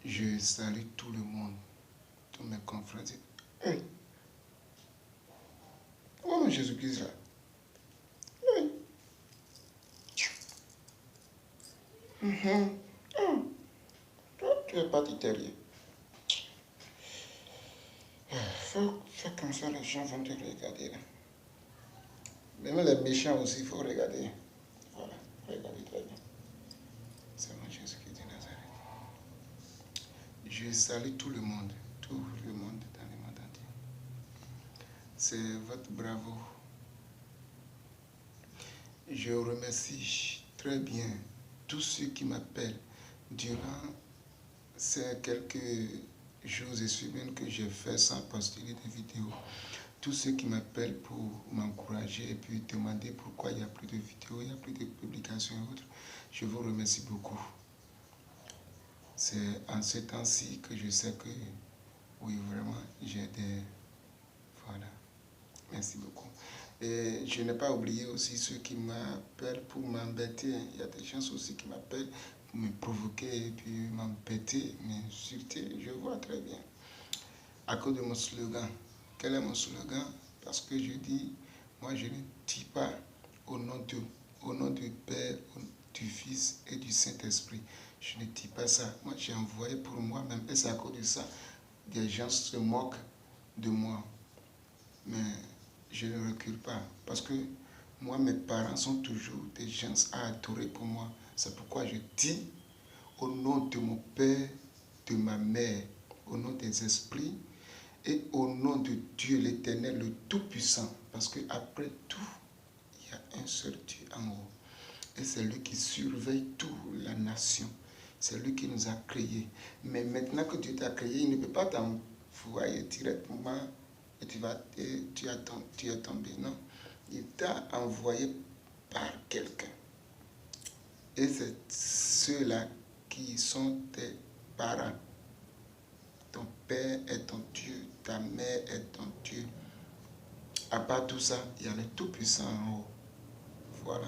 Je salue tout le monde, tous mes confrères. Hey. Oh, Jésus-Christ là. Hey. Toi, tu es parti derrière. Fais comme ça, les gens vont te regarder là. Même les méchants aussi, il faut regarder. Voilà, regardez très bien. C'est moi Jésus-Christ de Nazareth. Je salue tout le monde dans le monde entier. C'est votre bravo. Je remercie très bien tous ceux qui m'appellent durant ces quelques jours et semaines que j'ai fait sans poster des vidéos. Tous ceux qui m'appellent pour m'encourager et puis demander pourquoi il n'y a plus de vidéos, il n'y a plus de publications et autres, je vous remercie beaucoup. C'est en ce temps-ci que je sais que, oui, vraiment, j'ai des... Voilà. Merci beaucoup. Et je n'ai pas oublié aussi ceux qui m'appellent pour m'embêter. Il y a des gens aussi qui m'appellent pour me provoquer et puis m'embêter. Mais surtout, je vois très bien. À cause de mon slogan. Quel est mon slogan? Parce que je dis, moi je ne dis pas au nom du Père, du Fils et du Saint-Esprit. Je ne dis pas ça. Moi j'ai envoyé pour moi-même. Et c'est à cause de ça. Des gens se moquent de moi. Mais je ne recule pas. Parce que moi, mes parents sont toujours des gens à adorer pour moi. C'est pourquoi je dis au nom de mon Père, de ma mère, au nom des esprits et au nom de Dieu l'Éternel, le Tout-Puissant. Parce qu'après tout, il y a un seul Dieu en haut. Et c'est lui qui surveille toute la nation. C'est lui qui nous a créés. Mais maintenant que Dieu t'a créé, il ne peut pas t'envoyer directement et tu es tombé. Non. Il t'a envoyé par quelqu'un. Et c'est ceux-là qui sont tes parents. Ton père est ton Dieu, ta mère est ton Dieu. À part tout ça, il y a le Tout-Puissant en haut. Voilà.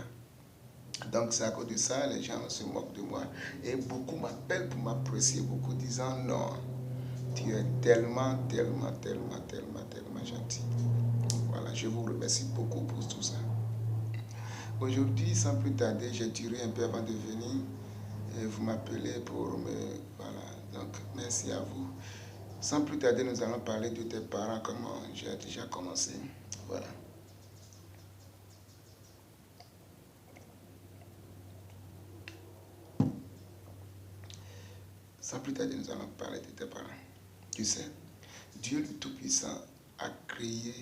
Donc c'est à cause de ça, les gens se moquent de moi. Et beaucoup m'appellent pour m'apprécier, beaucoup disant non, tu es tellement, tellement, tellement, tellement, tellement gentil. Voilà, je vous remercie beaucoup pour tout ça. Aujourd'hui, sans plus tarder, j'ai tiré un peu avant de venir. Et vous m'appelez pour me... Voilà, donc merci à vous. Sans plus tarder, nous allons parler de tes parents, comment j'ai déjà commencé. Voilà. Sans plus tarder, nous allons parler de tes parents. Tu sais, Dieu le Tout-Puissant a créé,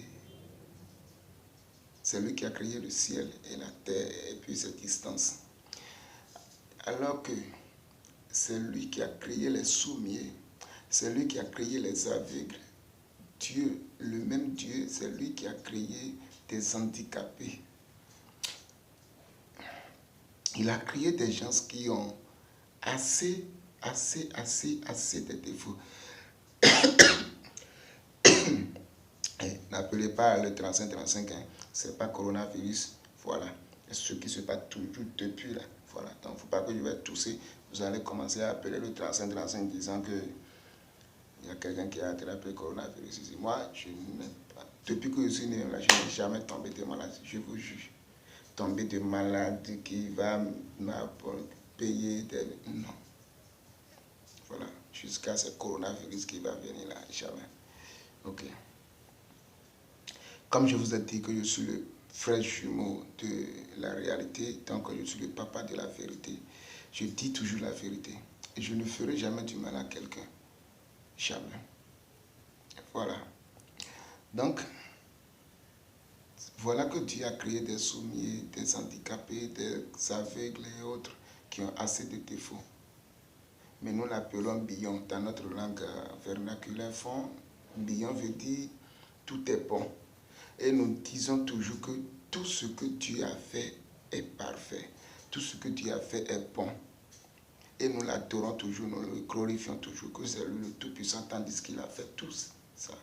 c'est lui qui a créé le ciel et la terre et puis cette distance. Alors que c'est lui qui a créé les sourds-muets, c'est lui qui a créé les aveugles. Dieu, le même Dieu, c'est lui qui a créé des handicapés. Il a créé des gens qui ont assez de défauts. N'appelez pas le 3535, hein. C'est pas coronavirus. Voilà. Et ce qui se passe toujours depuis là. Voilà. Donc, il ne faut pas que je vais tousser. Vous allez commencer à appeler le 3535 disant que il y a quelqu'un qui a attrapé le coronavirus ici. Moi, je n'ai pas. Depuis que je suis né là, je n'ai jamais tombé de maladie. Je vous jure. Tomber de maladie qui va payer des... Non. Voilà. Jusqu'à ce coronavirus qui va venir là. Jamais. Ok. Comme je vous ai dit que je suis le frère jumeau de la réalité, donc je suis le papa de la vérité, je dis toujours la vérité. Et je ne ferai jamais du mal à quelqu'un. Jamais. Voilà. Donc, voilà que Dieu a créé des sourds-muets, des handicapés, des aveugles et autres qui ont assez de défauts. Mais nous l'appelons billon. Dans notre langue vernaculaire fond, billon veut dire tout est bon. Et nous disons toujours que tout ce que Dieu a fait est parfait. Tout ce que Dieu a fait est bon. Et nous l'adorons toujours, nous le glorifions toujours, que c'est lui le Tout-Puissant, tandis qu'il a fait tout ça.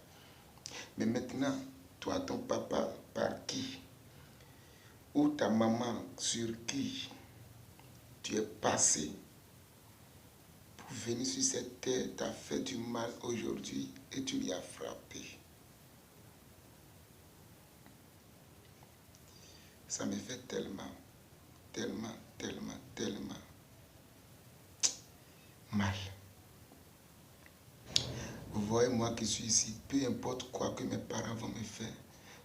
Mais maintenant, toi, ton papa, par qui? Ou ta maman, sur qui tu es passé pour venu sur cette terre t'a fait du mal aujourd'hui et tu l'y as frappé. Ça me fait tellement mal. Vous voyez, moi qui suis ici, peu importe quoi que mes parents vont me faire,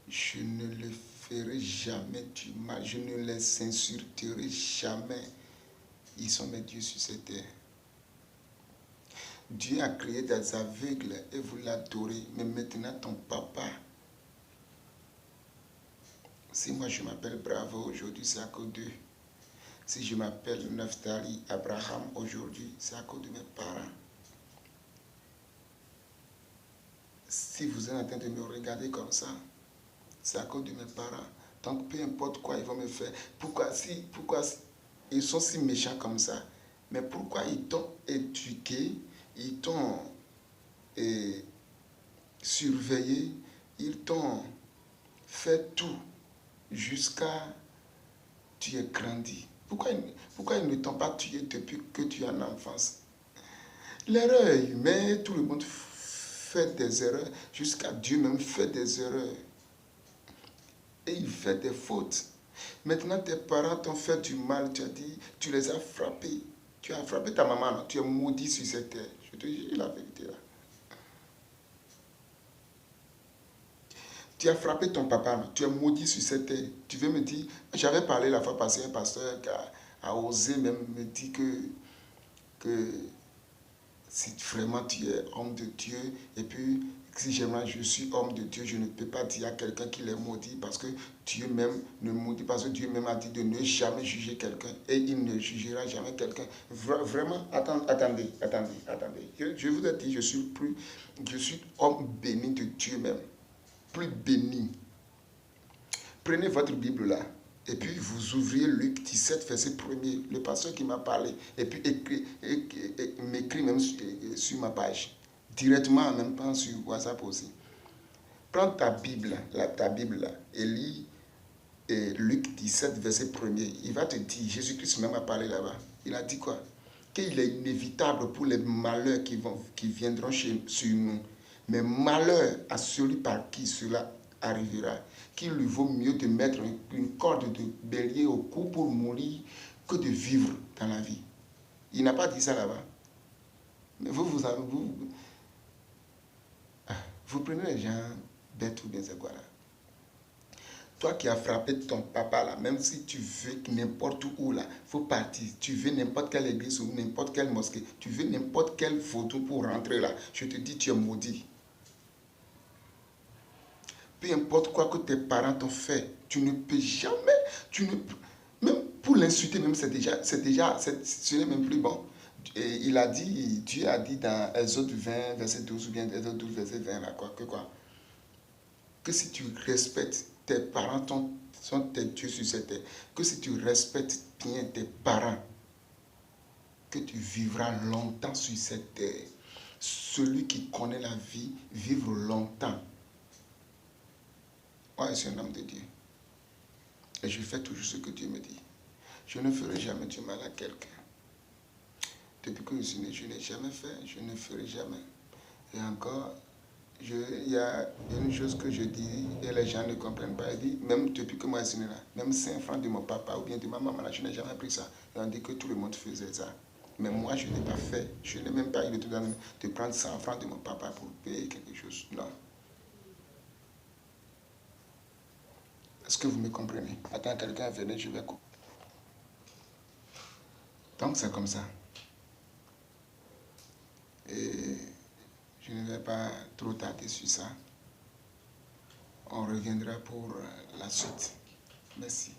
je ne le ferai jamais du mal. Je ne les insulterai jamais. Ils sont mes dieux sur cette terre. Dieu a créé des aveugles et vous l'adorez. Mais maintenant, ton papa, si moi je m'appelle Bravo aujourd'hui, c'est à cause d'eux. Si je m'appelle Neftali Abraham aujourd'hui, c'est à cause de mes parents. Si vous êtes en train de me regarder comme ça, c'est à cause de mes parents. Donc peu importe quoi ils vont me faire. Pourquoi ils sont si méchants comme ça? Mais pourquoi ils t'ont éduqué, ils t'ont surveillé, ils t'ont fait tout jusqu'à tu es grandi? Pourquoi ils ne t'ont pas tué depuis que tu es en enfance? L'erreur est humaine, tout le monde fait des erreurs, jusqu'à Dieu même fait des erreurs. Et il fait des fautes. Maintenant, tes parents t'ont fait du mal, tu as dit, tu les as frappés. Tu as frappé ta maman, non? Tu es maudit sur cette terre. Je te dis la vérité là. Tu as frappé ton papa, non? Tu es maudit sur cette terre. Tu veux me dire, j'avais parlé la fois passée, un pasteur qui a osé même me dire que si vraiment tu es homme de Dieu, et puis si je suis homme de Dieu, je ne peux pas dire à quelqu'un qu'il est maudit parce que Dieu même ne maudit, parce que Dieu même a dit de ne jamais juger quelqu'un et il ne jugera jamais quelqu'un. Vraiment, attendez. Je vous ai dit, je suis homme béni de Dieu même, plus béni. Prenez votre Bible là. Et puis vous ouvriez Luc 17, verset 1er, le pasteur qui m'a parlé, et puis m'écrit même sur ma page, directement, même pas sur WhatsApp aussi. Prends ta Bible là, et lis Luc 17, verset 1er. Il va te dire, Jésus-Christ même a parlé là-bas. Il a dit quoi? Qu'il est inévitable pour les malheurs qui viendront sur nous. Mais malheur à celui par qui cela arrivera, qu'il lui vaut mieux de mettre une corde de bélier au cou pour mourir que de vivre dans la vie. Il n'a pas dit ça là-bas. Mais vous prenez les gens bêtes ou bien c'est quoi là? Toi qui as frappé ton papa là, même si tu veux n'importe où là, il faut partir. Tu veux n'importe quelle église ou n'importe quelle mosquée, tu veux n'importe quelle photo pour rentrer là, je te dis tu es maudit. Peu importe quoi que tes parents t'ont fait, tu ne peux jamais, même pour l'insulter, même ce n'est même plus bon. Et Dieu a dit dans Exode 20, verset 12, ou bien Exode 12, verset 20, là, que si tu respectes tes parents, sont tes dieux sur cette terre, que si tu respectes bien tes parents, que tu vivras longtemps sur cette terre. Celui qui connaît la vie, vivre longtemps. Moi, je suis un homme de Dieu. Et je fais toujours ce que Dieu me dit. Je ne ferai jamais du mal à quelqu'un. Depuis que je suis né, je n'ai jamais fait, je ne ferai jamais. Et encore, il y a une chose que je dis et les gens ne comprennent pas. Il dit, même depuis que moi je suis né là, même 5 francs de mon papa ou bien de ma maman, là, je n'ai jamais pris ça. Et on dit que tout le monde faisait ça. Mais moi, je n'ai pas fait. Je n'ai même pas eu le temps de prendre 100 francs de mon papa pour payer quelque chose. Non. Est-ce que vous me comprenez? Attends, quelqu'un venait, je vais couper. Donc, c'est comme ça. Et je ne vais pas trop tarder sur ça. On reviendra pour la suite. Merci.